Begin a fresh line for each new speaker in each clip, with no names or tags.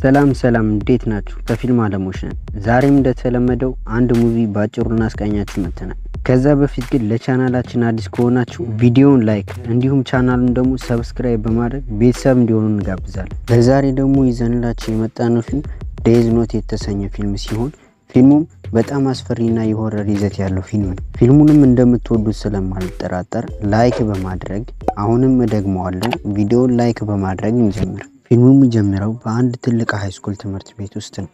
ሰላም እንዴት ናችሁ? ከፊልም አለሞች ነን። ዛሬም እንደተለመደው አንድ ሙቪ ባጭሩ እናስቃኛችሁ መጥተናል። ከዛ በፊት ግን ለቻናላችን አዲስ ከሆናችሁ ቪዲዮውን ላይክ እንዲሁም ቻናሉን ደግሞ ሰብስክራይብ በማድረግ ቤተሰብ እንዲሆኑ እንጋብዛለን። ለዛሬ ደግሞ ይዘንላችሁ የመጣነው ፊልም ዴዝ ኖት የተሰኘ ፊልም ሲሆን ፊልሙም በጣም አስፈሪና የሆረር ይዘት ያለው ፊልም ነው። ፊልሙንም እንደምትወዱት ስለማልጠራጠር ላይክ በማድረግ አሁንም እደግመዋለሁ፣ ቪዲዮውን ላይክ በማድረግ እንጀምር። ፊልሙ የሚጀምረው በአንድ ትልቅ ሃይስኩል ትምህርት ቤት ውስጥ ነው።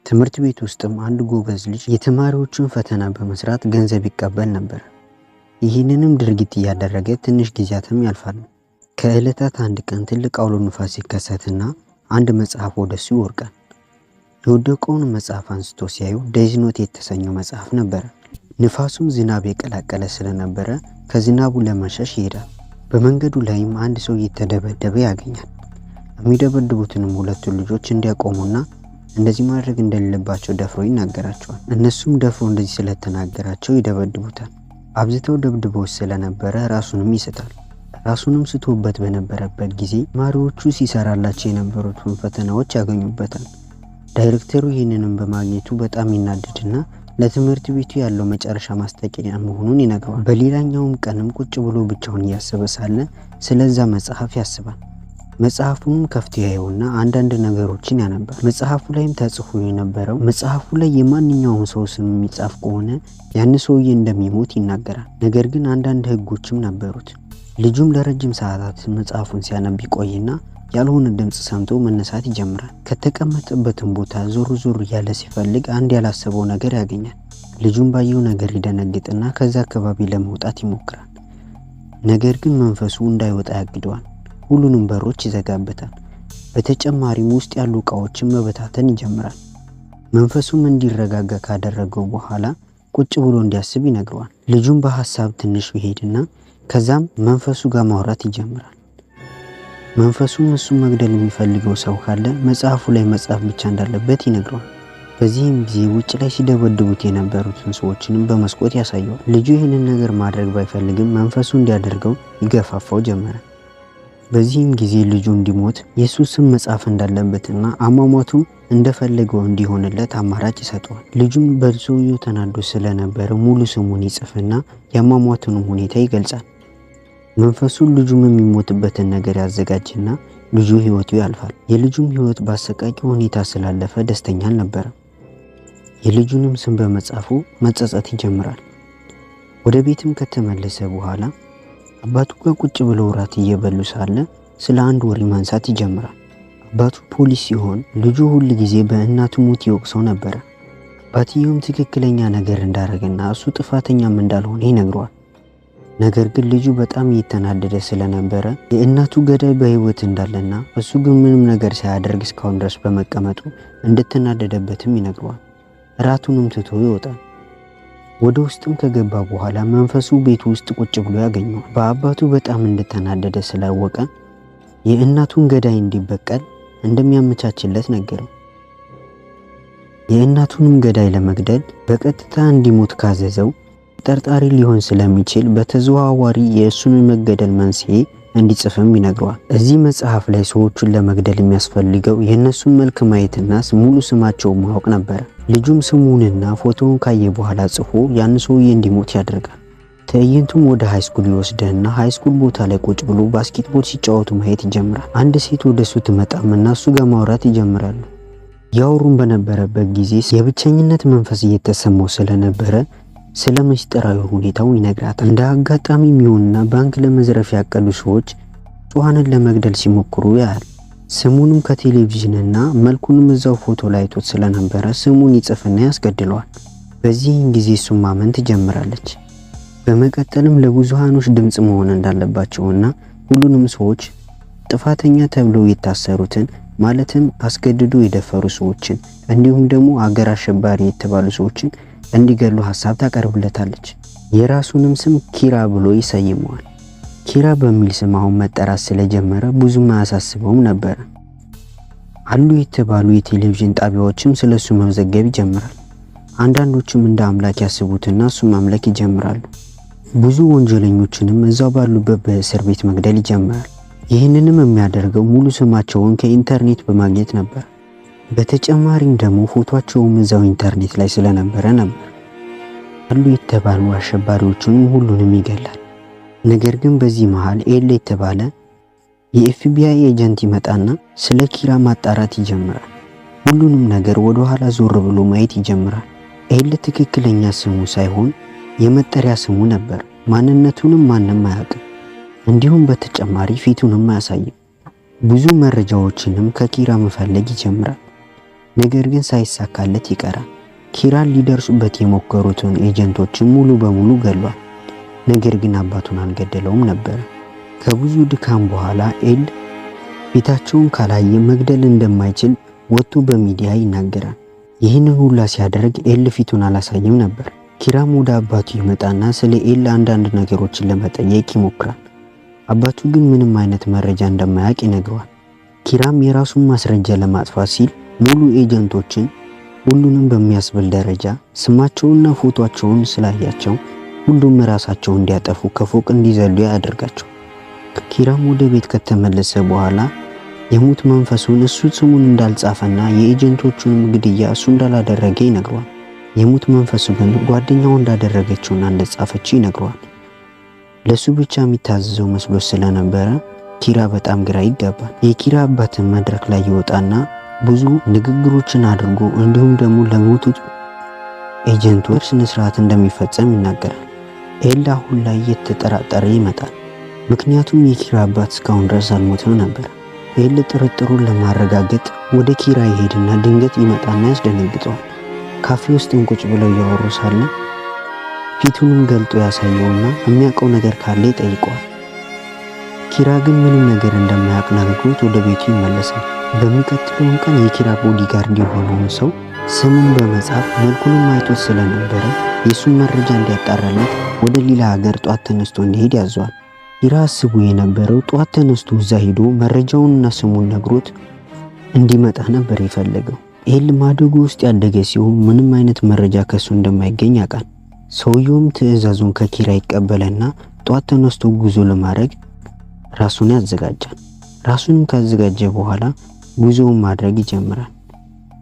ትምህርት ቤት ውስጥም አንድ ጎበዝ ልጅ የተማሪዎቹን ፈተና በመስራት ገንዘብ ይቀበል ነበር። ይህንንም ድርጊት እያደረገ ትንሽ ጊዜያትም ያልፋሉ። ከዕለታት አንድ ቀን ትልቅ አውሎ ንፋስ ይከሰትና አንድ መጽሐፍ ወደሱ ይወርቃል። የወደቀውን መጽሐፍ አንስቶ ሲያዩ ዴዝ ኖት የተሰኘው መጽሐፍ ነበር። ንፋሱም ዝናብ የቀላቀለ ስለነበረ ከዝናቡ ለመሸሽ ይሄዳል። በመንገዱ ላይም አንድ ሰው እየተደበደበ ያገኛል። የሚደበድቡትንም ሁለቱን ልጆች እንዲያቆሙና እንደዚህ ማድረግ እንደሌለባቸው ደፍሮ ይናገራቸዋል። እነሱም ደፍሮ እንደዚህ ስለተናገራቸው ይደበድቡታል። አብዝተው ደብድበው ስለነበረ ራሱንም ይስታል። ራሱንም ስቶበት በነበረበት ጊዜ ተማሪዎቹ ሲሰራላቸው የነበሩትን ፈተናዎች ያገኙበታል። ዳይሬክተሩ ይህንንም በማግኘቱ በጣም ይናደድና ለትምህርት ቤቱ ያለው መጨረሻ ማስጠንቀቂያ መሆኑን ይነግረዋል። በሌላኛውም ቀንም ቁጭ ብሎ ብቻውን እያሰበ ሳለ ስለዛ መጽሐፍ ያስባል። መጽሐፉንም ከፍቶ ያየውና አንዳንድ ነገሮችን ያነባል። መጽሐፉ ላይም ተጽፎ የነበረው መጽሐፉ ላይ የማንኛውም ሰው ስም የሚጻፍ ከሆነ ያን ሰውዬ እንደሚሞት ይናገራል። ነገር ግን አንዳንድ ህጎችም ነበሩት። ልጁም ለረጅም ሰዓታት መጽሐፉን ሲያነብ ይቆይና ያልሆነ ድምጽ ሰምቶ መነሳት ይጀምራል። ከተቀመጠበትም ቦታ ዞር እያለ ሲፈልግ አንድ ያላሰበው ነገር ያገኛል። ልጁም ባየው ነገር ይደነግጥና ከዛ አካባቢ ለመውጣት ይሞክራል። ነገር ግን መንፈሱ እንዳይወጣ ያግደዋል። ሁሉንም በሮች ይዘጋበታል። በተጨማሪም ውስጥ ያሉ እቃዎችን መበታተን ይጀምራል። መንፈሱም እንዲረጋጋ ካደረገው በኋላ ቁጭ ብሎ እንዲያስብ ይነግረዋል። ልጁም በሐሳብ ትንሽ ይሄድና ከዛም መንፈሱ ጋር ማውራት ይጀምራል። መንፈሱም እሱ መግደል የሚፈልገው ሰው ካለ መጽሐፉ ላይ መጻፍ ብቻ እንዳለበት ይነግረዋል። በዚህም ጊዜ ውጭ ላይ ሲደበድቡት የነበሩትን ሰዎችንም በመስኮት ያሳየዋል። ልጁ ይህንን ነገር ማድረግ ባይፈልግም መንፈሱ እንዲያደርገው ይገፋፋው ጀመረ። በዚህም ጊዜ ልጁ እንዲሞት የሱ ስም መጻፍ እንዳለበትና አሟሟቱ እንደፈለገው እንዲሆንለት አማራጭ ይሰጠዋል። ልጁም በሰውየው ተናዶ ስለነበረ ሙሉ ስሙን ይጽፍና የአሟሟቱንም ሁኔታ ይገልጻል። መንፈሱ ልጁም የሚሞትበትን ነገር ያዘጋጅና ልጁ ህይወቱ ያልፋል። የልጁም ህይወት በአሰቃቂ ሁኔታ ስላለፈ ደስተኛ አልነበረም። የልጁንም ስም በመጻፉ መጸጸት ይጀምራል። ወደ ቤትም ከተመለሰ በኋላ አባቱ ጋር ቁጭ ብለው እራት እየበሉ ሳለ ስለ አንድ ወሬ ማንሳት ይጀምራል። አባቱ ፖሊስ ሲሆን ልጁ ሁል ጊዜ በእናቱ ሞት ይወቅሰው ነበር። አባትየውም ትክክለኛ ነገር እንዳደረገና እሱ ጥፋተኛም እንዳልሆነ ይነግረዋል። ነገር ግን ልጁ በጣም እየተናደደ ስለነበረ የእናቱ ገዳይ በህይወት እንዳለና እሱ ግን ምንም ነገር ሳያደርግ እስካሁን ድረስ በመቀመጡ እንደተናደደበትም ይነግረዋል። እራቱንም ትቶ ይወጣል። ወደ ውስጥም ከገባ በኋላ መንፈሱ ቤት ውስጥ ቁጭ ብሎ ያገኘዋል። በአባቱ በጣም እንደተናደደ ስላወቀ የእናቱን ገዳይ እንዲበቀል እንደሚያመቻችለት ነገረው። የእናቱንም ገዳይ ለመግደል በቀጥታ እንዲሞት ካዘዘው ተጠርጣሪ ሊሆን ስለሚችል በተዘዋዋሪ የእሱን መገደል መንስኤ እንዲጽፍም ይነግረዋል። እዚህ መጽሐፍ ላይ ሰዎችን ለመግደል የሚያስፈልገው የእነሱን መልክ ማየትና ሙሉ ስማቸውን ማወቅ ነበር። ልጁም ስሙንና ፎቶውን ካየ በኋላ ጽፎ ያን ሰውዬ እንዲሞት ያደርጋል። ትዕይንቱም ወደ ሃይስኩል ይወስደና ሃይስኩል ቦታ ላይ ቁጭ ብሎ ባስኬትቦል ሲጫወቱ ማየት ይጀምራል። አንድ ሴት ወደሱ ትመጣምና እሱ ጋር ማውራት ይጀምራሉ። ያወሩን በነበረበት ጊዜ የብቸኝነት መንፈስ እየተሰማው ስለነበረ ስለ ምስጢራዊ ሁኔታው ይነግራታል። እንደ አጋጣሚ የሚሆንና ባንክ ለመዝረፍ ያቀዱ ሰዎች ንጹሃንን ለመግደል ሲሞክሩ ያያል። ስሙንም ከቴሌቪዥንና መልኩንም እዛው ፎቶ ላይ አይቶት ስለነበረ ስሙን ይጽፍና ያስገድለዋል። በዚህን ጊዜ እሱን ማመን ትጀምራለች። በመቀጠልም ለብዙሃኖች ድምጽ መሆን እንዳለባቸውና ሁሉንም ሰዎች ጥፋተኛ ተብለው የታሰሩትን ማለትም አስገድዶ የደፈሩ ሰዎችን እንዲሁም ደግሞ አገር አሸባሪ የተባሉ ሰዎችን እንዲገሉ ሐሳብ ታቀርብለታለች። የራሱንም ስም ኪራ ብሎ ይሰይመዋል። ኪራ በሚል ስም አሁን መጠራት ስለጀመረ ብዙም አያሳስበውም ነበር። አሉ የተባሉ የቴሌቪዥን ጣቢያዎችም ስለሱ መዘገብ ይጀምራል። አንዳንዶቹም እንደ አምላክ ያስቡትና እሱ ማምለክ ይጀምራሉ። ብዙ ወንጀለኞችንም እዛው ባሉበት በእስር ቤት መግደል ይጀምራል። ይህንንም የሚያደርገው ሙሉ ስማቸውን ከኢንተርኔት በማግኘት ነበር። በተጨማሪም ደግሞ ፎቶአቸውም እዛው ኢንተርኔት ላይ ስለነበረ ነበር አሉ የተባሉ አሸባሪዎችንም ሁሉንም ይገላል። ነገር ግን በዚህ መሃል ኤል የተባለ የኤፍቢአይ ኤጀንት ይመጣና ስለ ኪራ ማጣራት ይጀምራል። ሁሉንም ነገር ወደ ኋላ ዞር ብሎ ማየት ይጀምራል። ኤል ትክክለኛ ስሙ ሳይሆን የመጠሪያ ስሙ ነበር። ማንነቱንም ማንም አያውቅም። እንዲሁም በተጨማሪ ፊቱንም አያሳይም። ብዙ መረጃዎችንም ከኪራ መፈለግ ይጀምራል። ነገር ግን ሳይሳካለት ይቀራል። ኪራን ሊደርሱበት የሞከሩትን ኤጀንቶችን ሙሉ በሙሉ ገሏል። ነገር ግን አባቱን አልገደለውም ነበር። ከብዙ ድካም በኋላ ኤል ፊታቸውን ካላየ መግደል እንደማይችል ወጥቶ በሚዲያ ይናገራል። ይህንን ሁላ ሲያደርግ ኤል ፊቱን አላሳየም ነበር። ኪራም ወደ አባቱ ይመጣና ስለ ኤል አንዳንድ ነገሮችን ለመጠየቅ ይሞክራል። አባቱ ግን ምንም አይነት መረጃ እንደማያውቅ ይነግረዋል። ኪራም የራሱን ማስረጃ ለማጥፋት ሲል ሙሉ ኤጀንቶችን ሁሉንም በሚያስብል ደረጃ ስማቸውንና ፎቶአቸውን ስላያቸው ሁሉም ራሳቸውን እንዲያጠፉ ከፎቅ እንዲዘሉ ያደርጋቸው። ኪራም ወደ ቤት ከተመለሰ በኋላ የሙት መንፈሱን እሱ ስሙን እንዳልጻፈና የኤጀንቶቹን ግድያ እሱ እንዳላደረገ ይነግረዋል። የሙት መንፈሱ ግን ጓደኛው እንዳደረገችውና እንደጻፈችው ይነግረዋል። ለሱ ብቻ የሚታዘዘው መስሎ ስለነበረ ኪራ በጣም ግራ ይጋባል። የኪራ አባትን መድረክ ላይ ይወጣና ብዙ ንግግሮችን አድርጎ እንዲሁም ደግሞ ለሞቱት ኤጀንቶች ስነ ስርዓት እንደሚፈጸም ይናገራል። ኤል አሁን ላይ እየተጠራጠረ ይመጣል። ምክንያቱም የኪራ አባት እስካሁን ድረስ አልሞተም ነበር። ኤል ጥርጥሩን ለማረጋገጥ ወደ ኪራ ይሄድና ድንገት ይመጣና ያስደነግጠዋል። ካፌ ውስጥ ቁጭ ብለው እያወሩ ሳለ ፊቱንም ገልጦ ያሳየውና የሚያውቀው ነገር ካለ ይጠይቀዋል። ኪራ ግን ምንም ነገር እንደማያውቅ ነግሮት ወደ ቤቱ ይመለሳል። በሚቀጥለው ቀን የኪራ ቦዲጋርድ የሆነውን ሰው ስሙን በመጻፍ መልኩንም አይቶት ስለነበረ የሱን መረጃ እንዲያጣራለት ወደ ሌላ ሀገር ጧት ተነስቶ እንዲሄድ ያዘዋል። ኪራ አስቡ የነበረው ጧት ተነስቶ እዛ ሄዶ መረጃውንና ስሙን ነግሮት እንዲመጣ ነበር የፈለገው። ኤል ማደጎ ውስጥ ያደገ ሲሆን ምንም አይነት መረጃ ከሱ እንደማይገኝ ያውቃል። ሰውየውም ትዕዛዙን ከኪራ ይቀበልና ጧት ተነስቶ ጉዞ ለማድረግ ራሱን ያዘጋጃል። ራሱንም ካዘጋጀ በኋላ ጉዞውን ማድረግ ይጀምራል።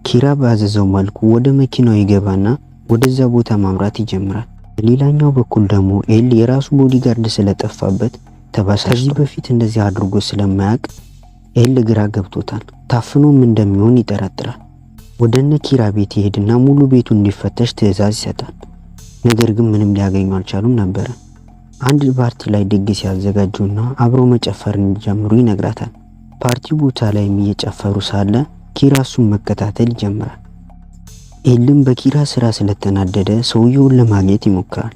ኪራ ባዘዘው መልኩ ወደ መኪናው ይገባና ወደዛ ቦታ ማምራት ይጀምራል። ሌላኛው በኩል ደግሞ ኤል የራሱ ቦዲጋርድ ስለጠፋበት ተበሳጭቷል። ከዚህ በፊት እንደዚህ አድርጎ ስለማያውቅ ኤል ግራ ገብቶታል። ታፍኖም እንደሚሆን ይጠረጥራል። ወደነ ኪራ ቤት ይሄድና ሙሉ ቤቱ እንዲፈተሽ ትዕዛዝ ይሰጣል። ነገር ግን ምንም ሊያገኙ አልቻሉም ነበር። አንድ ፓርቲ ላይ ድግስ ያዘጋጁና አብረው መጨፈር እንዲጀምሩ ይነግራታል። ፓርቲው ቦታ ላይ እየጨፈሩ ሳለ ኪራ እሱን መከታተል ይጀምራል። ኤልም በኪራ ስራ ስለተናደደ ሰውየውን ለማግኘት ይሞክራል።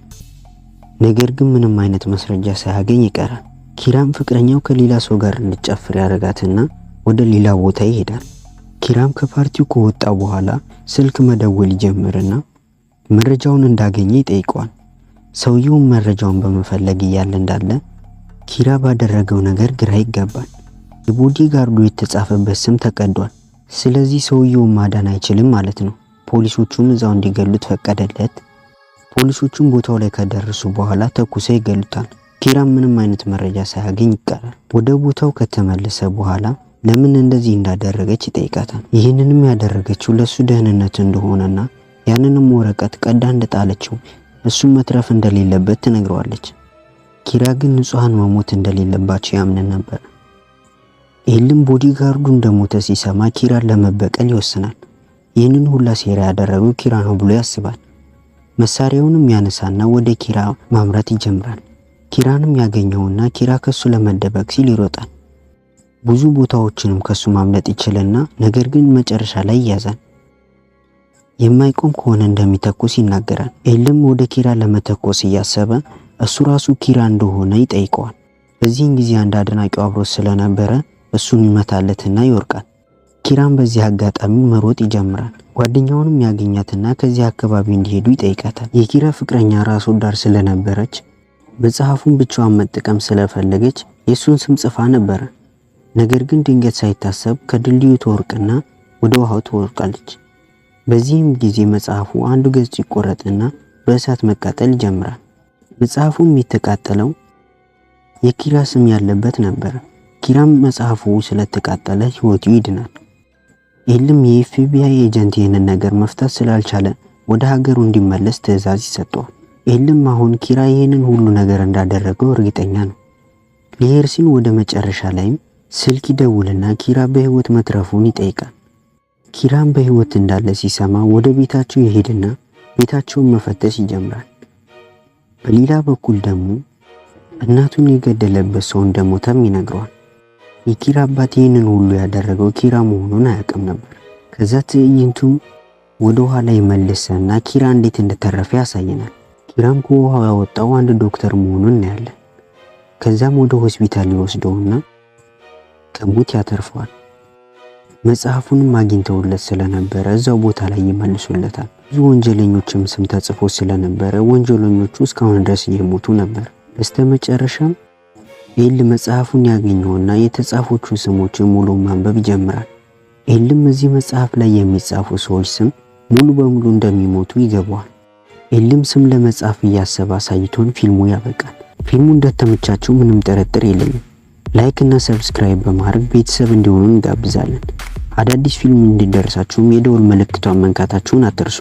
ነገር ግን ምንም አይነት ማስረጃ ሳያገኝ ይቀራል። ኪራም ፍቅረኛው ከሌላ ሰው ጋር እንድትጨፍር ያደርጋትና ወደ ሌላ ቦታ ይሄዳል። ኪራም ከፓርቲው ከወጣ በኋላ ስልክ መደወል ይጀምርና መረጃውን እንዳገኘ ይጠይቀዋል። ሰውየውን መረጃውን በመፈለግ እያለ እንዳለ ኪራ ባደረገው ነገር ግራ ይጋባል። የቦዲጋርዱ የተጻፈበት ስም ተቀዷል። ስለዚህ ሰውየውን ማዳን አይችልም ማለት ነው። ፖሊሶቹም እዛው እንዲገሉት ፈቀደለት። ፖሊሶቹም ቦታው ላይ ከደረሱ በኋላ ተኩሰው ይገሉታል። ኪራም ምንም አይነት መረጃ ሳያገኝ ይቀራል። ወደ ቦታው ከተመለሰ በኋላ ለምን እንደዚህ እንዳደረገች ይጠይቃታል። ይህንንም ያደረገችው ለሱ ደህንነት እንደሆነና ያንንም ወረቀት ቀዳ እንደጣለችው እሱን መትረፍ እንደሌለበት ትነግረዋለች። ኪራ ግን ንጹሃን መሞት እንደሌለባቸው ያምን ነበር። ኤልም ቦዲጋርዱ እንደሞተ ሲሰማ ኪራን ለመበቀል ይወስናል። ይህንን ሁላ ሴራ ያደረገው ኪራ ነው ብሎ ያስባል። መሳሪያውንም ያነሳና ወደ ኪራ ማምራት ይጀምራል። ኪራንም ያገኘውና ኪራ ከሱ ለመደበቅ ሲል ይሮጣል። ብዙ ቦታዎችንም ከሱ ማምለጥ ይችላልና ነገር ግን መጨረሻ ላይ ያዛል። የማይቆም ከሆነ እንደሚተኮስ ይናገራል። ኤልም ወደ ኪራ ለመተኮስ እያሰበ እሱ ራሱ ኪራ እንደሆነ ይጠይቀዋል። በዚህን ጊዜ አንድ አድናቂው አብሮት ስለነበረ እሱን ይመታለትና ይወርቃል። ኪራም በዚህ አጋጣሚ መሮጥ ይጀምራል። ጓደኛውንም ያገኛትና ከዚህ አካባቢ እንዲሄዱ ይጠይቃታል። የኪራ ፍቅረኛ ራስ ወዳድ ስለነበረች መጽሐፉን ብቻዋን መጠቀም ስለፈለገች የሱን ስም ጽፋ ነበር። ነገር ግን ድንገት ሳይታሰብ ከድልድዩ ተወርቅና ወደ ውሃው ትወርቃለች። በዚህም ጊዜ መጽሐፉ አንዱ ገጽ ይቆረጥና በእሳት መቃጠል ይጀምራል። መጽሐፉም የተቃጠለው የኪራ ስም ያለበት ነበር። ኪራም መጽሐፉ ስለተቃጠለ ህይወቱ ይድናል። ኤልም የኤፍቢአይ ኤጀንት ይህንን ነገር መፍታት ስላልቻለ ወደ ሀገሩ እንዲመለስ ትዕዛዝ ይሰጠዋል። ኤልም አሁን ኪራ ይህንን ሁሉ ነገር እንዳደረገው እርግጠኛ ነው። ሊሄድ ሲል ወደ መጨረሻ ላይም ስልክ ይደውልና ኪራ በህይወት መትረፉን ይጠይቃል። ኪራም በህይወት እንዳለ ሲሰማ ወደ ቤታቸው ይሄድና ቤታቸውን መፈተሽ ይጀምራል። በሌላ በኩል ደግሞ እናቱን የገደለበት ሰው እንደሞተም ይነግረዋል። የኪራ አባት ይህንን ሁሉ ያደረገው ኪራ መሆኑን አያውቅም ነበር። ከዛ ትዕይንቱ ወደ ኋላ ይመለስና ኪራ እንዴት እንደተረፈ ያሳየናል። ኪራም ከውሃው ያወጣው አንድ ዶክተር መሆኑን እናያለን። ከዛም ወደ ሆስፒታል ይወስደውና ከሞት ያተርፈዋል። መጽሐፉንም አግኝተውለት ስለነበረ እዛው ቦታ ላይ ይመልሱለታል። ብዙ ወንጀለኞችም ስም ተጽፎ ስለነበረ ወንጀለኞቹ እስካሁን ድረስ እየሞቱ ነበር። በስተመጨረሻም ኤል መጽሐፉን ያገኘውና የተጻፉት ስሞችን ሙሉ ማንበብ ይጀምራል። ኤልም እዚህ መጽሐፍ ላይ የሚጻፉ ሰዎች ስም ሙሉ በሙሉ እንደሚሞቱ ይገባዋል። ኤልም ስም ለመጻፍ እያሰበ አሳይቶን ፊልሙ ያበቃል። ፊልሙ እንደተመቻችሁ ምንም ጥርጥር የለኝም። ላይክ እና ሰብስክራይብ በማድረግ ቤተሰብ እንዲሆኑ እንጋብዛለን። አዳዲስ ፊልም እንዲደርሳችሁም የደወል ምልክቷን መንካታችሁን አትርሱ።